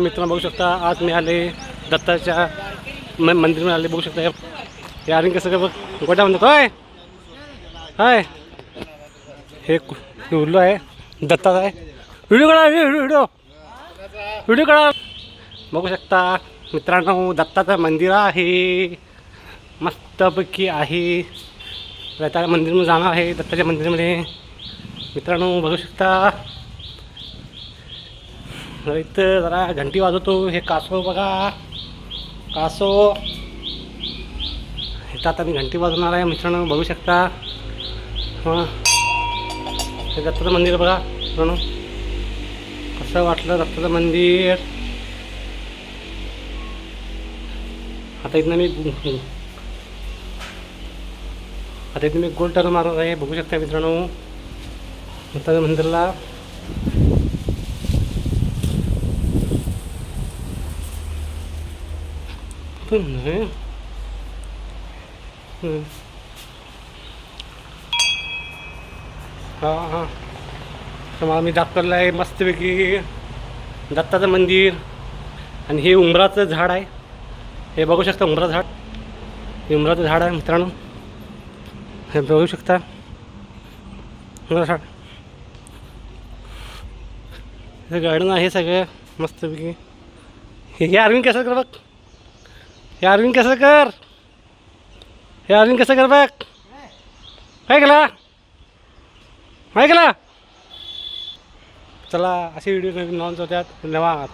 मित्रांनो बघू शकता आज मी आले दत्ताच्या मंदिरामध्ये आले. बघू शकता हे आर्मी कसं काय बघ गोट्या म्हणतो काय हाय हे उरलो आहे दत्ताचा आहे. व्हिडिओ काढा व्हिडिओ व्हिडिओ काढा. बघू शकता मित्रांनो दत्ताचं मंदिर आहे मस्तपैकी आहे. दत्ताच्या मंदिरमध्ये जाणार आहे. दत्ताच्या मंदिरामध्ये मित्रांनो बघू शकता इथं जरा घंटी वाजवतो. हे कासव बघा कासव इथं आता मी घंटी वाजवणार आहे मित्रांनो बघू शकता. हां हे दत्ताचं मंदिर बघा मित्रांनो कसं वाटलं दत्ताचं मंदिर. आता इथनं मी गोल टर्न मारणार आहे. बघू शकता मित्रांनो दत्ताच्या मंदिरला हां हां तुम्हाला मी दाखवलं आहे मस्तपैकी दत्ताचं मंदिर. आणि हे उंबराचं झाड आहे. हे बघू शकता उंबराचं झाड हे उंबराचं झाड आहे मित्रांनो. हे बघू शकता उंबराचं झाड. हे गार्डन आहे सगळं मस्तपैकी. हे अरविंद कसं कर बघ हे अरविंद कसं कर हे अरविंद कसं कर बघ काय केला काय केला. चला असे व्हिडिओ नवीन लॉन्च होत्यात. धन्यवाद.